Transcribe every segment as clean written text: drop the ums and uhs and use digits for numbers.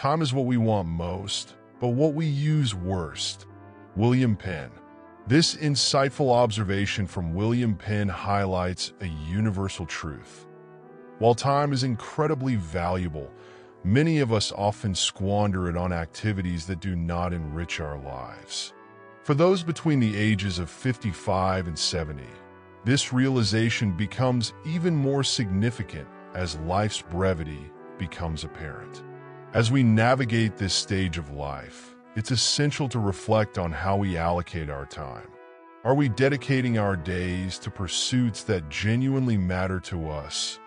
Time is what we want most, but what we use worst. William Penn. This insightful observation from William Penn highlights a universal truth. While time is incredibly valuable, many of us often squander it on activities that do not enrich our lives. For those between the ages of 55 and 70, this realization becomes even more significant as life's brevity becomes apparent. As we navigate this stage of life, it's essential to reflect on how we allocate our time. Are we dedicating our days to pursuits that genuinely matter to us,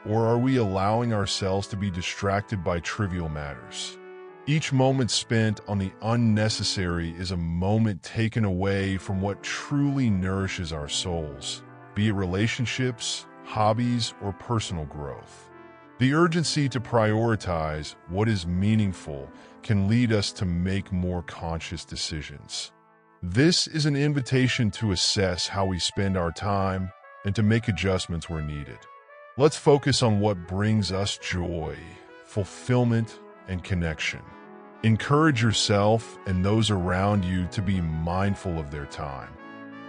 or are we allowing ourselves to be distracted by trivial matters? Each moment spent on the unnecessary is a moment taken away from what truly nourishes our souls, be it relationships, hobbies, or personal growth. The urgency to prioritize what is meaningful can lead us to make more conscious decisions. This is an invitation to assess how we spend our time and to make adjustments where needed. Let's focus on what brings us joy, fulfillment, and connection. Encourage yourself and those around you to be mindful of their time,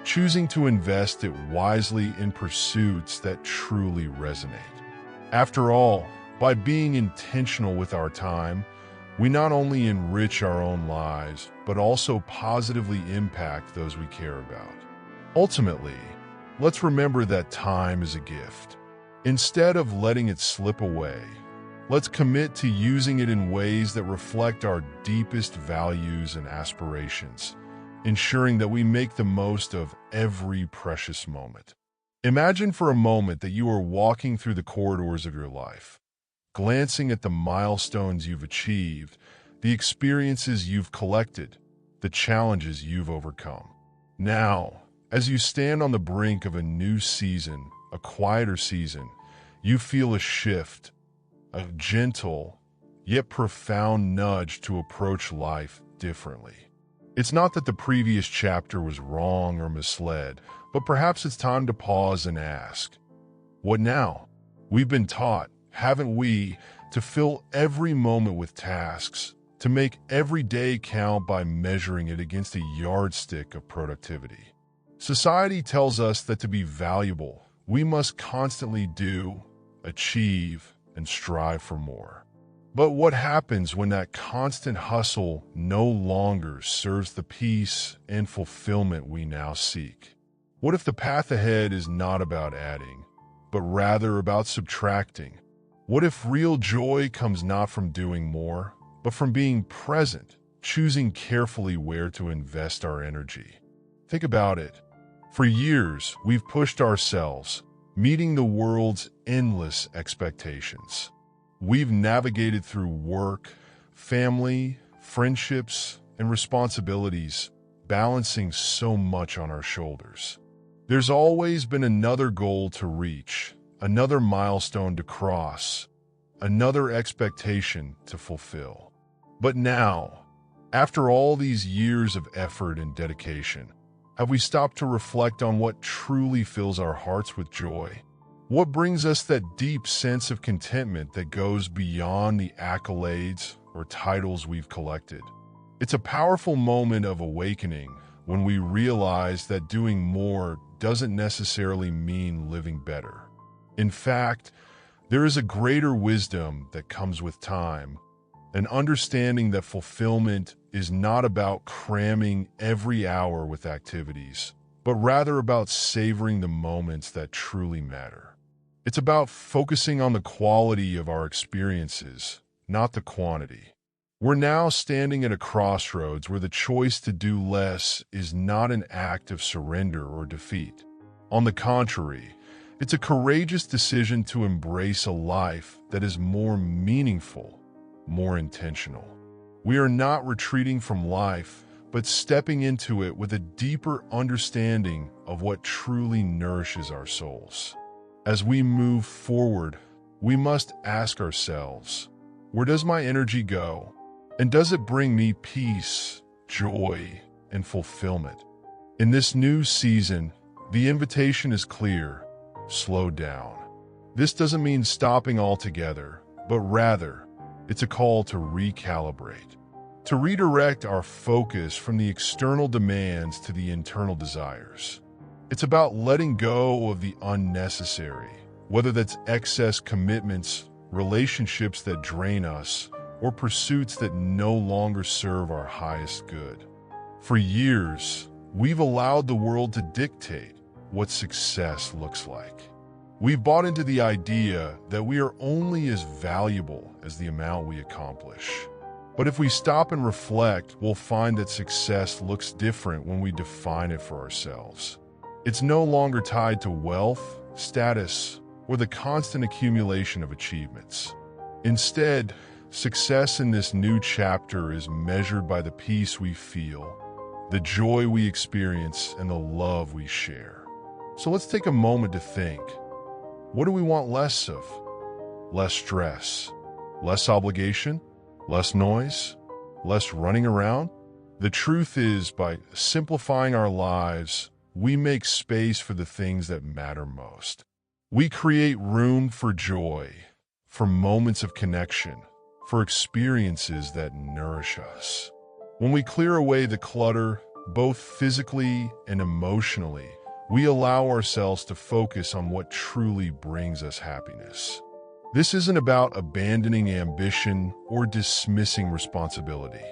choosing to invest it wisely in pursuits that truly resonate. After all, by being intentional with our time, we not only enrich our own lives, but also positively impact those we care about. Ultimately, let's remember that time is a gift. Instead of letting it slip away, let's commit to using it in ways that reflect our deepest values and aspirations, ensuring that we make the most of every precious moment. Imagine for a moment that you are walking through the corridors of your life, glancing at the milestones you've achieved, the experiences you've collected, the challenges you've overcome. Now, as you stand on the brink of a new season, a quieter season, you feel a shift, a gentle, yet profound nudge to approach life differently. It's not that the previous chapter was wrong or misled, but perhaps it's time to pause and ask, what now? We've been taught, haven't we, to fill every moment with tasks, to make every day count by measuring it against a yardstick of productivity. Society tells us that to be valuable, we must constantly do, achieve, and strive for more. But what happens when that constant hustle no longer serves the peace and fulfillment we now seek? What if the path ahead is not about adding, but rather about subtracting? What if real joy comes not from doing more, but from being present, choosing carefully where to invest our energy? Think about it. For years, we've pushed ourselves, meeting the world's endless expectations. We've navigated through work, family, friendships, and responsibilities, balancing so much on our shoulders. There's always been another goal to reach, another milestone to cross, another expectation to fulfill. But now, after all these years of effort and dedication, have we stopped to reflect on what truly fills our hearts with joy? What brings us that deep sense of contentment that goes beyond the accolades or titles we've collected? It's a powerful moment of awakening when we realize that doing more doesn't necessarily mean living better. In fact, there is a greater wisdom that comes with time, an understanding that fulfillment is not about cramming every hour with activities, but rather about savoring the moments that truly matter. It's about focusing on the quality of our experiences, not the quantity. We're now standing at a crossroads where the choice to do less is not an act of surrender or defeat. On the contrary, it's a courageous decision to embrace a life that is more meaningful, more intentional. We are not retreating from life, but stepping into it with a deeper understanding of what truly nourishes our souls. As we move forward, we must ask ourselves, where does my energy go? And does it bring me peace, joy, and fulfillment? In this new season, the invitation is clear: slow down. This doesn't mean stopping altogether, but rather It's a call to recalibrate, to redirect our focus from the external demands to the internal desires. It's about letting go of the unnecessary, whether that's excess commitments, relationships that drain us, or pursuits that no longer serve our highest good. For years, we've allowed the world to dictate what success looks like. We've bought into the idea that we are only as valuable as the amount we accomplish. But if we stop and reflect, we'll find that success looks different when we define it for ourselves. It's no longer tied to wealth, status, or the constant accumulation of achievements. Instead, success in this new chapter is measured by the peace we feel, the joy we experience, and the love we share. So let's take a moment to think. What do we want less of? Less stress, less obligation, less noise, less running around? The truth is, by simplifying our lives, we make space for the things that matter most. We create room for joy, for moments of connection, for experiences that nourish us. When we clear away the clutter, both physically and emotionally, we allow ourselves to focus on what truly brings us happiness. This isn't about abandoning ambition or dismissing responsibility.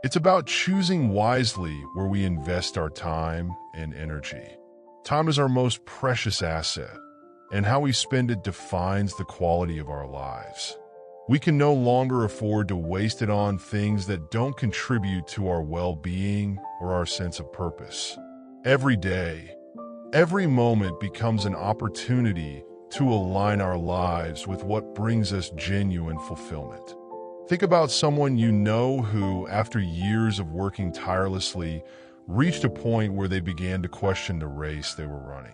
It's about choosing wisely where we invest our time and energy. Time is our most precious asset, and how we spend it defines the quality of our lives. We can no longer afford to waste it on things that don't contribute to our well-being or our sense of purpose. Every day, every moment becomes an opportunity to align our lives with what brings us genuine fulfillment. Think about someone you know who, after years of working tirelessly, reached a point where they began to question the race they were running.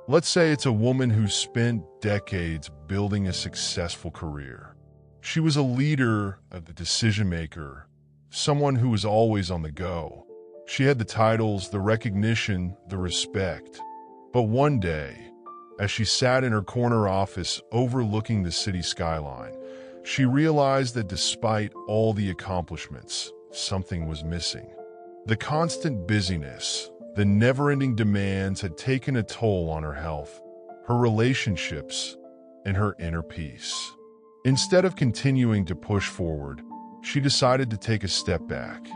Let's say it's a woman who spent decades building a successful career. She was a leader, a decision maker, someone who was always on the go. She had the titles, the recognition, the respect. But one day, as she sat in her corner office overlooking the city skyline, she realized that despite all the accomplishments, something was missing. The constant busyness, the never-ending demands had taken a toll on her health, her relationships, and her inner peace. Instead of continuing to push forward, she decided to take a step back.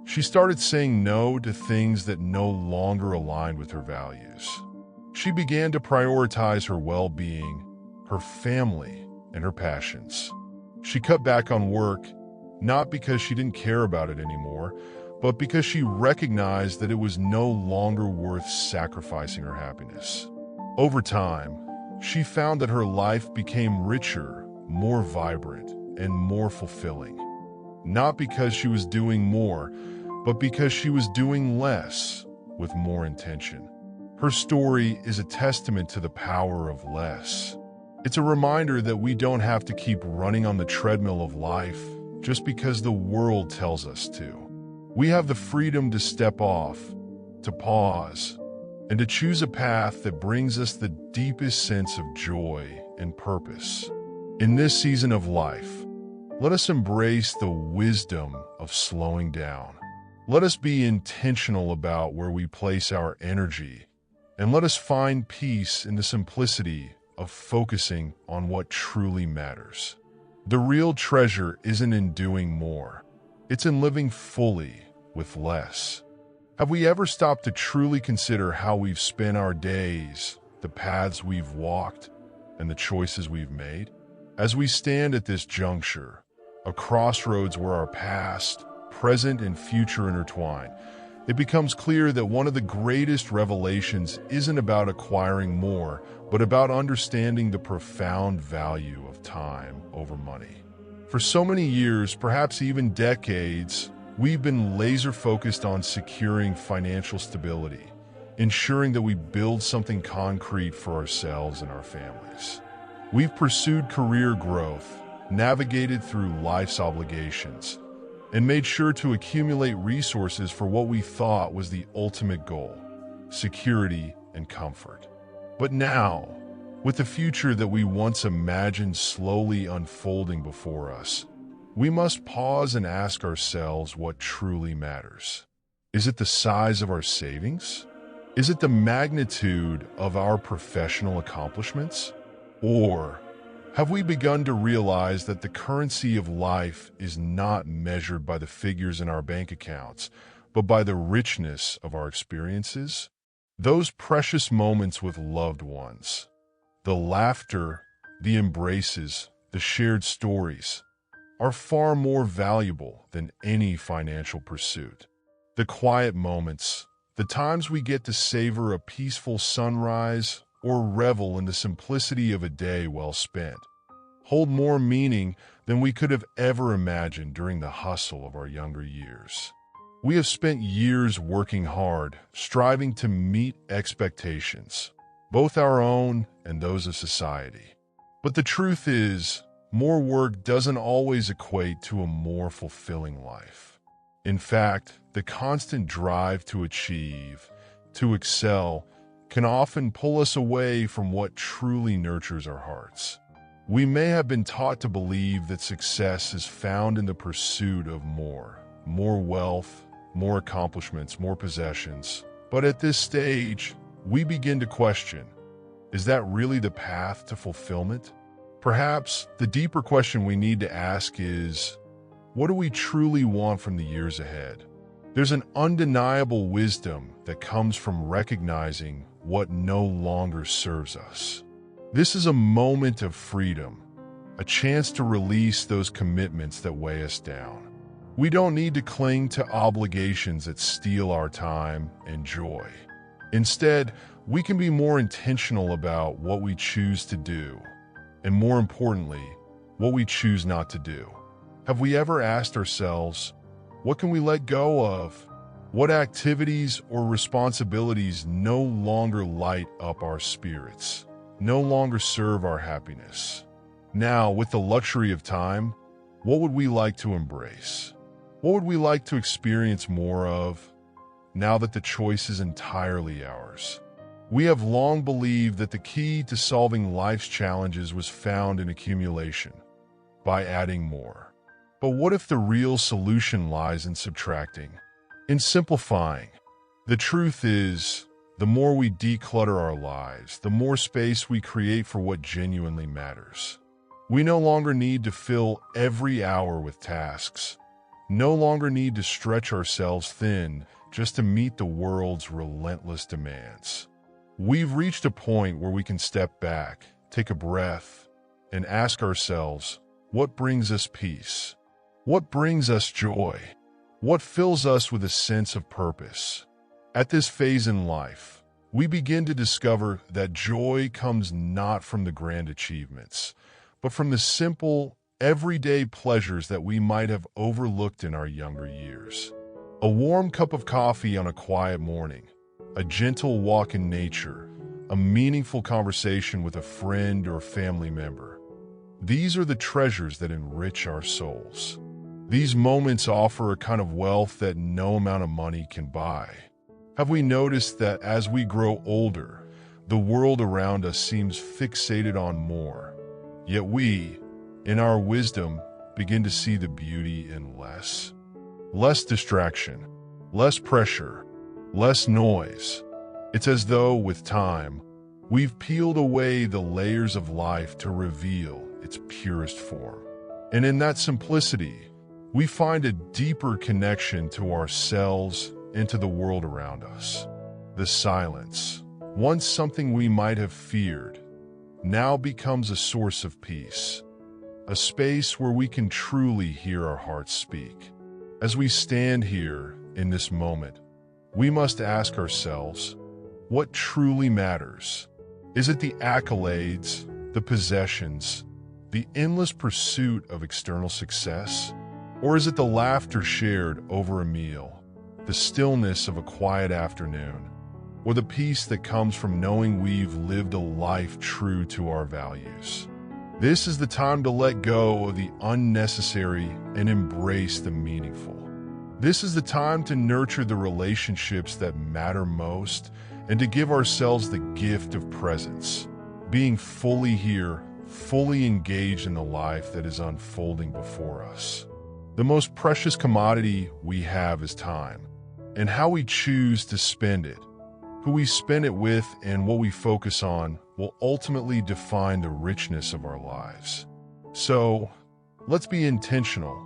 She started saying no to things that no longer aligned with her values. She began to prioritize her well-being, her family, and her passions. She cut back on work, not because she didn't care about it anymore, but because she recognized that it was no longer worth sacrificing her happiness. Over time, she found that her life became richer, more vibrant, and more fulfilling. Not because she was doing more, but because she was doing less with more intention. Her story is a testament to the power of less. It's a reminder that we don't have to keep running on the treadmill of life just because the world tells us to. We have the freedom to step off, to pause, and to choose a path that brings us the deepest sense of joy and purpose. In this season of life, let us embrace the wisdom of slowing down. Let us be intentional about where we place our energy, and let us find peace in the simplicity of focusing on what truly matters. The real treasure isn't in doing more. It's in living fully with less. Have we ever stopped to truly consider how we've spent our days, the paths we've walked, and the choices we've made? As we stand at this juncture, a crossroads where our past, present, and future intertwine, it becomes clear that one of the greatest revelations isn't about acquiring more, but about understanding the profound value of time over money. For so many years, perhaps even decades, we've been laser-focused on securing financial stability, ensuring that we build something concrete for ourselves and our families. We've pursued career growth, navigated through life's obligations, and made sure to accumulate resources for what we thought was the ultimate goal: security and comfort. But now, with the future that we once imagined slowly unfolding before us, we must pause and ask ourselves what truly matters. Is it the size of our savings? Is it the magnitude of our professional accomplishments? Or have we begun to realize that the currency of life is not measured by the figures in our bank accounts, but by the richness of our experiences? Those precious moments with loved ones, the laughter, the embraces, the shared stories, are far more valuable than any financial pursuit. The quiet moments, the times we get to savor a peaceful sunrise or revel in the simplicity of a day well spent, hold more meaning than we could have ever imagined during the hustle of our younger years. We have spent years working hard, striving to meet expectations, both our own and those of society. But the truth is, more work doesn't always equate to a more fulfilling life. In fact, the constant drive to achieve, to excel, can often pull us away from what truly nurtures our hearts. We may have been taught to believe that success is found in the pursuit of more wealth, more accomplishments, more possessions. But at this stage, we begin to question, is that really the path to fulfillment? Perhaps the deeper question we need to ask is, what do we truly want from the years ahead? There's an undeniable wisdom that comes from recognizing what no longer serves us. This is a moment of freedom, a chance to release those commitments that weigh us down. We don't need to cling to obligations that steal our time and joy. Instead, we can be more intentional about what we choose to do, and more importantly, what we choose not to do. Have we ever asked ourselves, what can we let go of? What activities or responsibilities no longer light up our spirits, no longer serve our happiness? Now, with the luxury of time, what would we like to embrace? What would we like to experience more of, now that the choice is entirely ours? We have long believed that the key to solving life's challenges was found in accumulation, by adding more. But what if the real solution lies in subtracting, in simplifying? The truth is, the more we declutter our lives, the more space we create for what genuinely matters. We no longer need to fill every hour with tasks, no longer need to stretch ourselves thin just to meet the world's relentless demands. We've reached a point where we can step back, take a breath, and ask ourselves, what brings us peace? What brings us joy? What fills us with a sense of purpose? At this phase in life, we begin to discover that joy comes not from the grand achievements, but from the simple, everyday pleasures that we might have overlooked in our younger years. A warm cup of coffee on a quiet morning, a gentle walk in nature, a meaningful conversation with a friend or family member. These are the treasures that enrich our souls. These moments offer a kind of wealth that no amount of money can buy. Have we noticed that as we grow older, the world around us seems fixated on more, yet we, in our wisdom, begin to see the beauty in less? Less distraction, less pressure, less noise. It's as though, with time, we've peeled away the layers of life to reveal its purest form. And in that simplicity, we find a deeper connection to ourselves and to the world around us. The silence, once something we might have feared, now becomes a source of peace, a space where we can truly hear our hearts speak. As we stand here in this moment, we must ask ourselves, what truly matters? Is it the accolades, the possessions, the endless pursuit of external success? Or is it the laughter shared over a meal, the stillness of a quiet afternoon, or the peace that comes from knowing we've lived a life true to our values? This is the time to let go of the unnecessary and embrace the meaningful. This is the time to nurture the relationships that matter most and to give ourselves the gift of presence, being fully here, fully engaged in the life that is unfolding before us. The most precious commodity we have is time, and how we choose to spend it, who we spend it with, and what we focus on will ultimately define the richness of our lives. So, let's be intentional,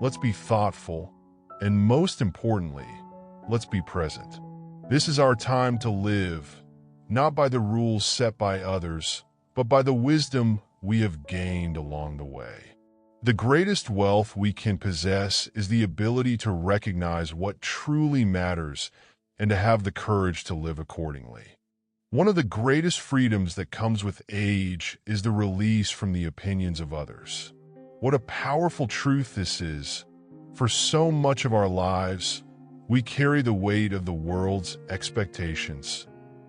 let's be thoughtful, and most importantly, let's be present. This is our time to live, not by the rules set by others, but by the wisdom we have gained along the way. The greatest wealth we can possess is the ability to recognize what truly matters and to have the courage to live accordingly. One of the greatest freedoms that comes with age is the release from the opinions of others. What a powerful truth this is. For so much of our lives, we carry the weight of the world's expectations,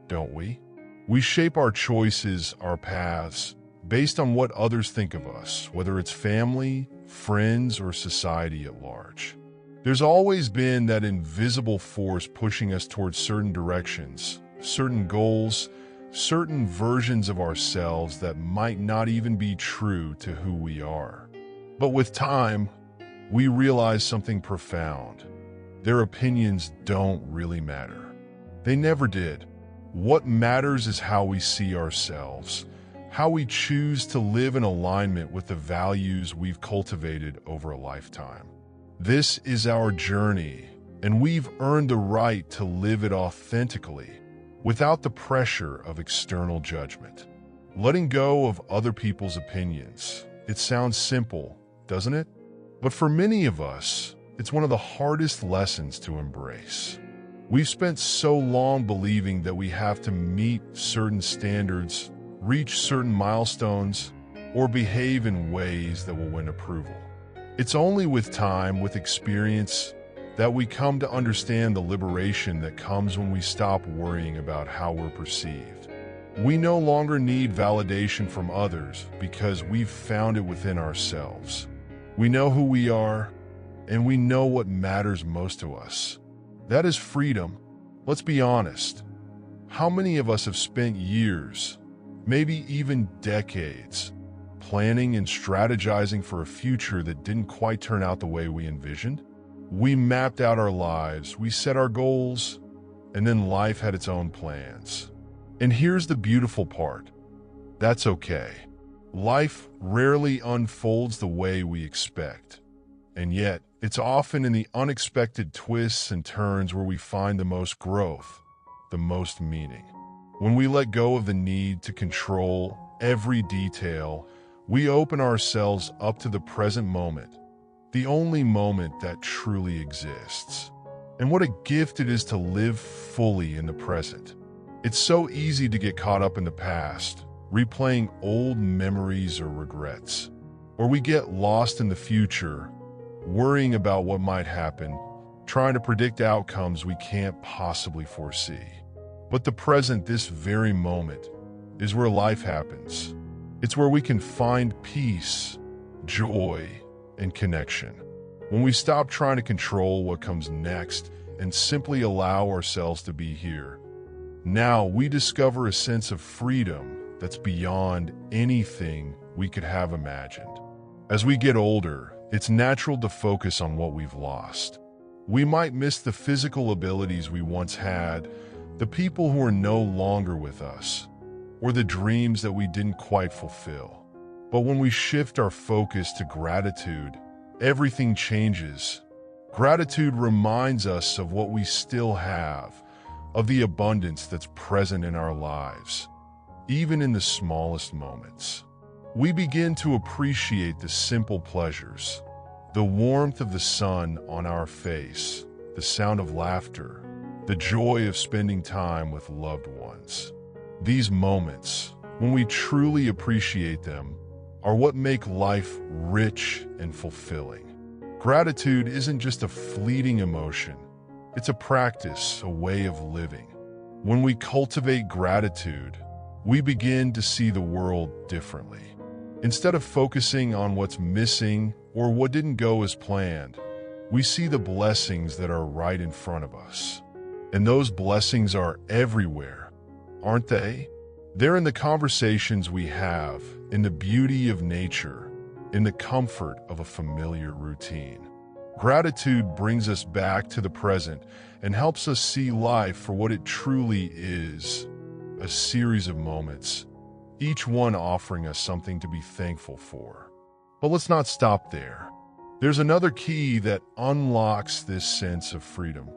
don't we? We shape our choices, our paths, based on what others think of us, whether it's family, friends, or society at large. There's always been that invisible force pushing us towards certain directions, certain goals, certain versions of ourselves that might not even be true to who we are. But with time, we realize something profound. Their opinions don't really matter. They never did. What matters is how we see ourselves, how we choose to live in alignment with the values we've cultivated over a lifetime. This is our journey, and we've earned the right to live it authentically, without the pressure of external judgment. Letting go of other people's opinions. It sounds simple, doesn't it? But for many of us, it's one of the hardest lessons to embrace. We've spent so long believing that we have to meet certain standards, reach certain milestones, or behave in ways that will win approval. It's only with time, with experience, that we come to understand the liberation that comes when we stop worrying about how we're perceived. We no longer need validation from others because we've found it within ourselves. We know who we are, and we know what matters most to us. That is freedom. Let's be honest. How many of us have spent years, maybe even decades, planning and strategizing for a future that didn't quite turn out the way we envisioned? We mapped out our lives, we set our goals, and then life had its own plans. And here's the beautiful part. That's okay. Life rarely unfolds the way we expect. And yet, it's often in the unexpected twists and turns where we find the most growth, the most meaning. When we let go of the need to control every detail, we open ourselves up to the present moment, the only moment that truly exists. And what a gift it is to live fully in the present. It's so easy to get caught up in the past, replaying old memories or regrets. Or we get lost in the future, worrying about what might happen, trying to predict outcomes we can't possibly foresee. But the present, this very moment, is where life happens. It's where we can find peace, joy, and connection. When we stop trying to control what comes next and simply allow ourselves to be here. Now we discover a sense of freedom that's beyond anything we could have imagined. As we get older, it's natural to focus on what we've lost. We might miss the physical abilities we once had, the people who are no longer with us, or the dreams that we didn't quite fulfill. But when we shift our focus to gratitude, everything changes. Gratitude reminds us of what we still have, of the abundance that's present in our lives, even in the smallest moments. We begin to appreciate the simple pleasures, the warmth of the sun on our face, the sound of laughter, the joy of spending time with loved ones. These moments, when we truly appreciate them, are what make life rich and fulfilling. Gratitude isn't just a fleeting emotion. It's a practice, a way of living. When we cultivate gratitude, we begin to see the world differently. Instead of focusing on what's missing or what didn't go as planned, we see the blessings that are right in front of us. And those blessings are everywhere, aren't they? They're in the conversations we have, in the beauty of nature, in the comfort of a familiar routine. Gratitude brings us back to the present and helps us see life for what it truly is, a series of moments, each one offering us something to be thankful for. But let's not stop there. There's another key that unlocks this sense of freedom: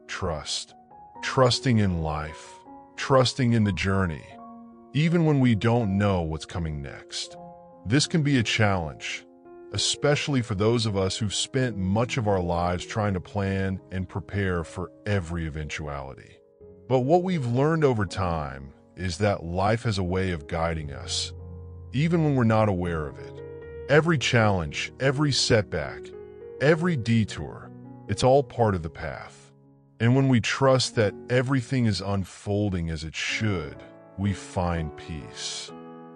trust. Trusting in life, trusting in the journey, even when we don't know what's coming next. This can be a challenge, especially for those of us who've spent much of our lives trying to plan and prepare for every eventuality. But what we've learned over time is that life has a way of guiding us, even when we're not aware of it. Every challenge, every setback, every detour, it's all part of the path. And when we trust that everything is unfolding as it should, we find peace.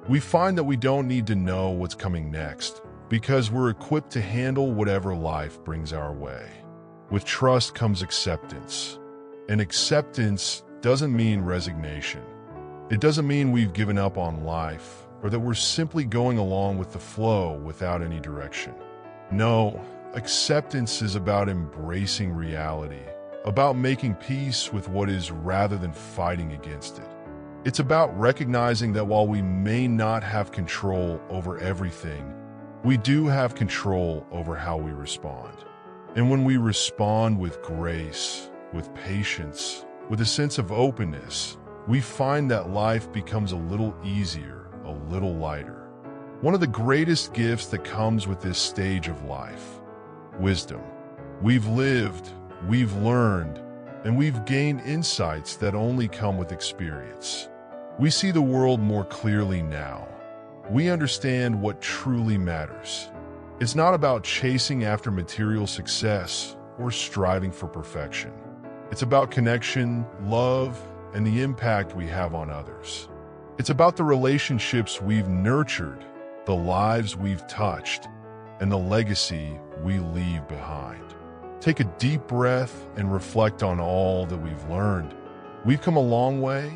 We find that we don't need to know what's coming next, because we're equipped to handle whatever life brings our way. With trust comes acceptance. And acceptance doesn't mean resignation. It doesn't mean we've given up on life, or that we're simply going along with the flow without any direction. No, acceptance is about embracing reality, about making peace with what is rather than fighting against it. It's about recognizing that while we may not have control over everything, we do have control over how we respond. And when we respond with grace, with patience, with a sense of openness, we find that life becomes a little easier, a little lighter. One of the greatest gifts that comes with this stage of life: wisdom. We've lived, we've learned, and we've gained insights that only come with experience. We see the world more clearly now. We understand what truly matters. It's not about chasing after material success or striving for perfection. It's about connection, love, and the impact we have on others. It's about the relationships we've nurtured, the lives we've touched, and the legacy we leave behind. Take a deep breath and reflect on all that we've learned. We've come a long way,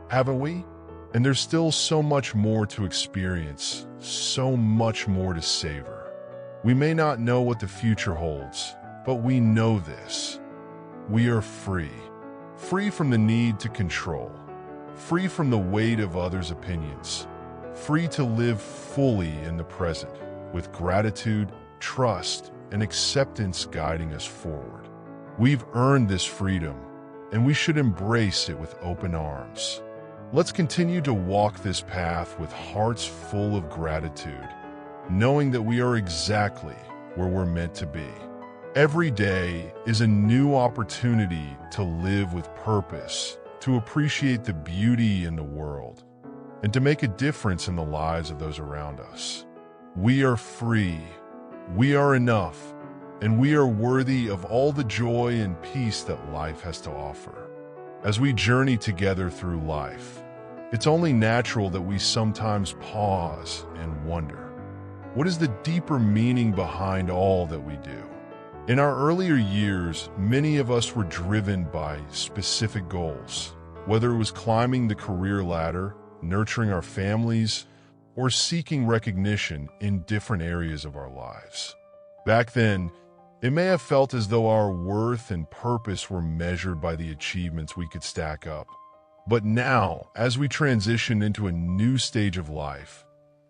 haven't we? And there's still so much more to experience, so much more to savor. We may not know what the future holds, but we know this: we are free. Free from the need to control. Free from the weight of others' opinions. Free to live fully in the present, with gratitude, trust, and acceptance guiding us forward. We've earned this freedom, and we should embrace it with open arms. Let's continue to walk this path with hearts full of gratitude, knowing that we are exactly where we're meant to be. Every day is a new opportunity to live with purpose, to appreciate the beauty in the world, and to make a difference in the lives of those around us. We are free, we are enough, and we are worthy of all the joy and peace that life has to offer. As we journey together through life, it's only natural that we sometimes pause and wonder, what is the deeper meaning behind all that we do? In our earlier years, many of us were driven by specific goals, whether it was climbing the career ladder, nurturing our families, or seeking recognition in different areas of our lives. Back then, it may have felt as though our worth and purpose were measured by the achievements we could stack up. But now, as we transition into a new stage of life,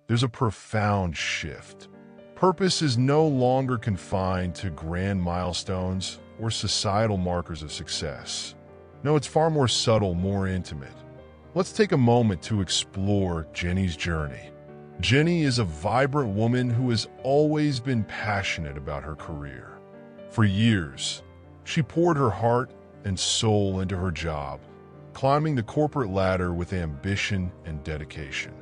there's a profound shift. Purpose is no longer confined to grand milestones or societal markers of success. No, it's far more subtle, more intimate. Let's take a moment to explore Jenny's journey. Jenny is a vibrant woman who has always been passionate about her career. For years, she poured her heart and soul into her job, climbing the corporate ladder with ambition and dedication.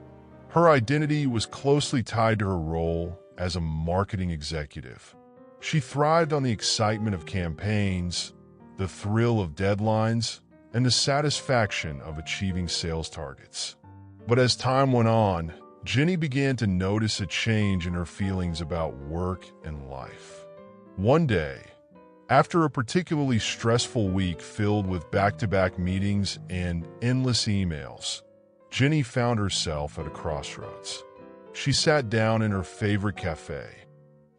Her identity was closely tied to her role as a marketing executive. She thrived on the excitement of campaigns, the thrill of deadlines, and the satisfaction of achieving sales targets. But as time went on, Jenny began to notice a change in her feelings about work and life. One day, after a particularly stressful week filled with back-to-back meetings and endless emails, Jenny found herself at a crossroads. She sat down in her favorite cafe,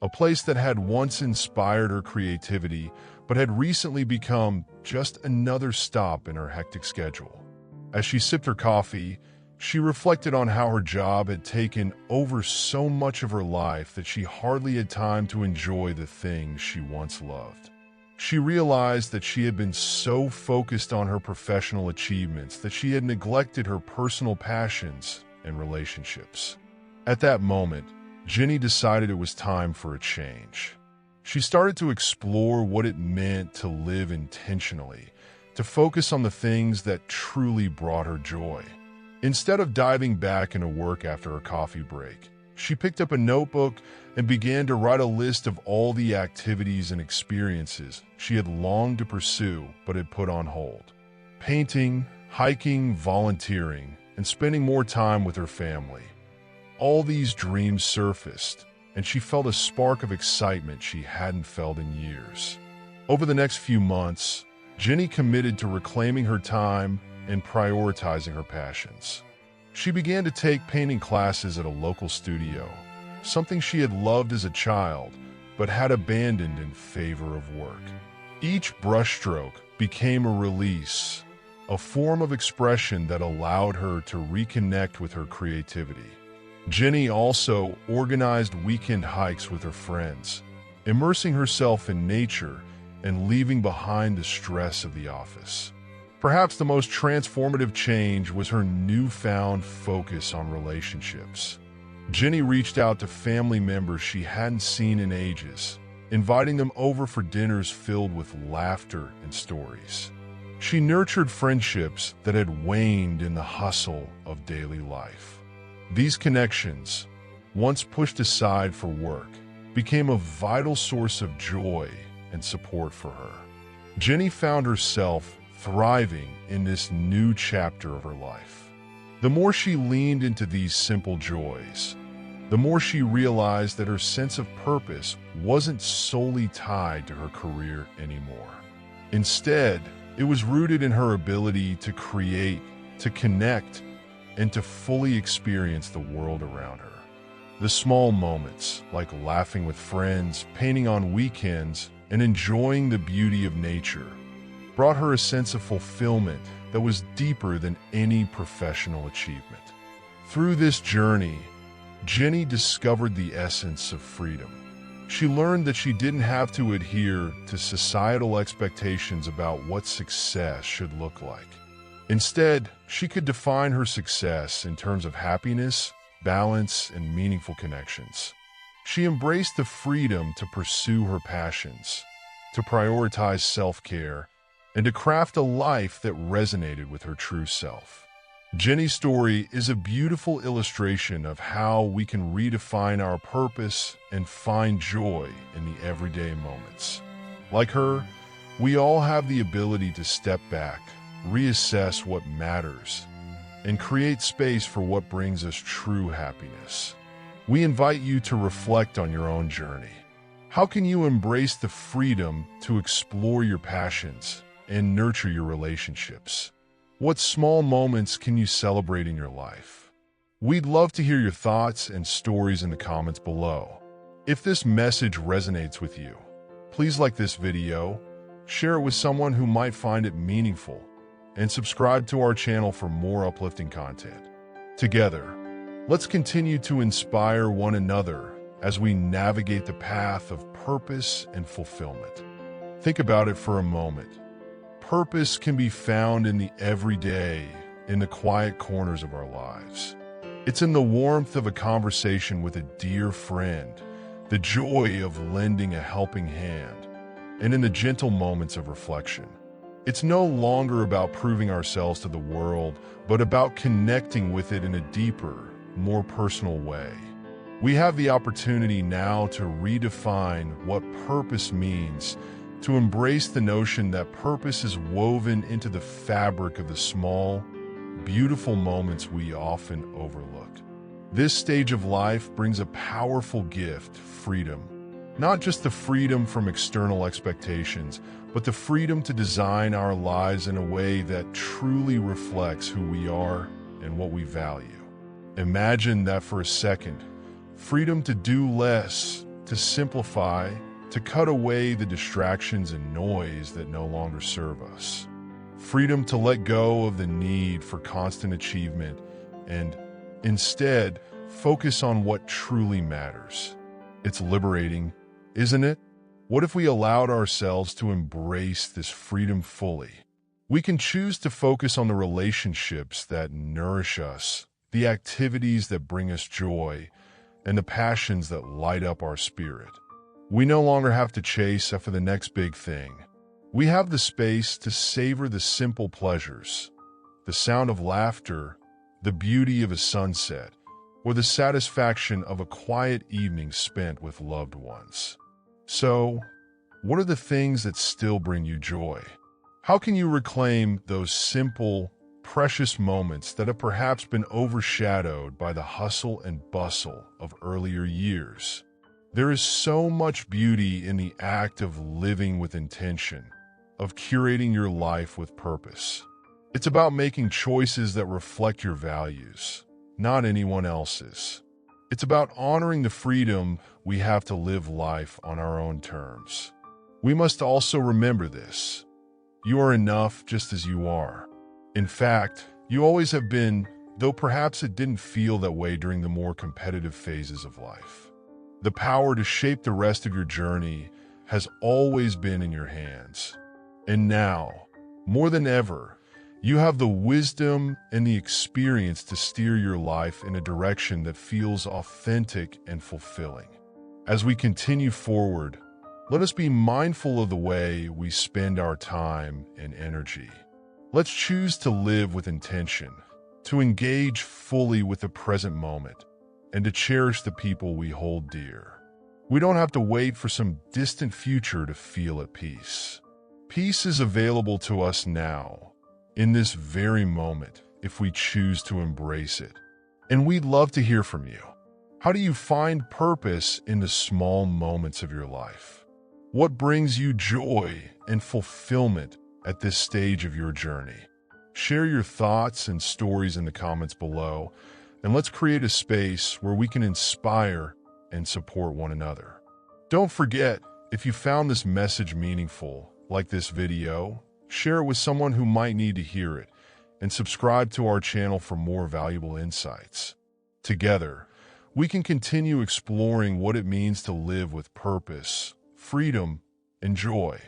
a place that had once inspired her creativity but had recently become just another stop in her hectic schedule. As she sipped her coffee, she reflected on how her job had taken over so much of her life that she hardly had time to enjoy the things she once loved. She realized that she had been so focused on her professional achievements that she had neglected her personal passions and relationships. At that moment, Jenny decided it was time for a change. She started to explore what it meant to live intentionally, to focus on the things that truly brought her joy. Instead of diving back into work after her coffee break, she picked up a notebook and began to write a list of all the activities and experiences she had longed to pursue but had put on hold. Painting, hiking, volunteering, and spending more time with her family. All these dreams surfaced, and she felt a spark of excitement she hadn't felt in years. Over the next few months, Jenny committed to reclaiming her time and prioritizing her passions. She began to take painting classes at a local studio, something she had loved as a child but had abandoned in favor of work. Each brushstroke became a release, a form of expression that allowed her to reconnect with her creativity. Jenny also organized weekend hikes with her friends, immersing herself in nature and leaving behind the stress of the office. Perhaps the most transformative change was her newfound focus on relationships. Jenny reached out to family members she hadn't seen in ages, inviting them over for dinners filled with laughter and stories. She nurtured friendships that had waned in the hustle of daily life. These connections, once pushed aside for work, became a vital source of joy and support for her. Jenny found herself thriving in this new chapter of her life. The more she leaned into these simple joys, the more she realized that her sense of purpose wasn't solely tied to her career anymore. Instead, it was rooted in her ability to create, to connect, and to fully experience the world around her. The small moments, like laughing with friends, painting on weekends, and enjoying the beauty of nature, brought her a sense of fulfillment that was deeper than any professional achievement. Through this journey, Jenny discovered the essence of freedom. She learned that she didn't have to adhere to societal expectations about what success should look like. Instead, she could define her success in terms of happiness, balance, and meaningful connections. She embraced the freedom to pursue her passions, to prioritize self-care, and to craft a life that resonated with her true self. Jenny's story is a beautiful illustration of how we can redefine our purpose and find joy in the everyday moments. Like her, we all have the ability to step back, reassess what matters, and create space for what brings us true happiness. We invite you to reflect on your own journey. How can you embrace the freedom to explore your passions and nurture your relationships? What small moments can you celebrate in your life? We'd love to hear your thoughts and stories in the comments below. If this message resonates with you, please like this video, share it with someone who might find it meaningful, and subscribe to our channel for more uplifting content. Together, let's continue to inspire one another as we navigate the path of purpose and fulfillment. Think about it for a moment. Purpose can be found in the everyday, in the quiet corners of our lives. It's in the warmth of a conversation with a dear friend, the joy of lending a helping hand, and in the gentle moments of reflection. It's no longer about proving ourselves to the world, but about connecting with it in a deeper, more personal way. We have the opportunity now to redefine what purpose means, to embrace the notion that purpose is woven into the fabric of the small, beautiful moments we often overlook. This stage of life brings a powerful gift, freedom. Not just the freedom from external expectations, but the freedom to design our lives in a way that truly reflects who we are and what we value. Imagine that for a second. Freedom to do less, to simplify, to cut away the distractions and noise that no longer serve us. Freedom to let go of the need for constant achievement and instead focus on what truly matters. It's liberating, isn't it? What if we allowed ourselves to embrace this freedom fully? We can choose to focus on the relationships that nourish us, the activities that bring us joy, and the passions that light up our spirit. We no longer have to chase after the next big thing. We have the space to savor the simple pleasures, the sound of laughter, the beauty of a sunset, or the satisfaction of a quiet evening spent with loved ones. So, what are the things that still bring you joy? How can you reclaim those simple, precious moments that have perhaps been overshadowed by the hustle and bustle of earlier years? There is so much beauty in the act of living with intention, of curating your life with purpose. It's about making choices that reflect your values, not anyone else's. It's about honoring the freedom we have to live life on our own terms. We must also remember this. You are enough just as you are. In fact, you always have been, though perhaps it didn't feel that way during the more competitive phases of life. The power to shape the rest of your journey has always been in your hands. And now, more than ever, you have the wisdom and the experience to steer your life in a direction that feels authentic and fulfilling. As we continue forward, let us be mindful of the way we spend our time and energy. Let's choose to live with intention, to engage fully with the present moment, and to cherish the people we hold dear. We don't have to wait for some distant future to feel at peace. Peace is available to us now, in this very moment, if we choose to embrace it. And we'd love to hear from you. How do you find purpose in the small moments of your life? What brings you joy and fulfillment at this stage of your journey? Share your thoughts and stories in the comments below, and let's create a space where we can inspire and support one another. Don't forget, if you found this message meaningful, like this video, share it with someone who might need to hear it, and subscribe to our channel for more valuable insights. Together, we can continue exploring what it means to live with purpose, freedom, and joy.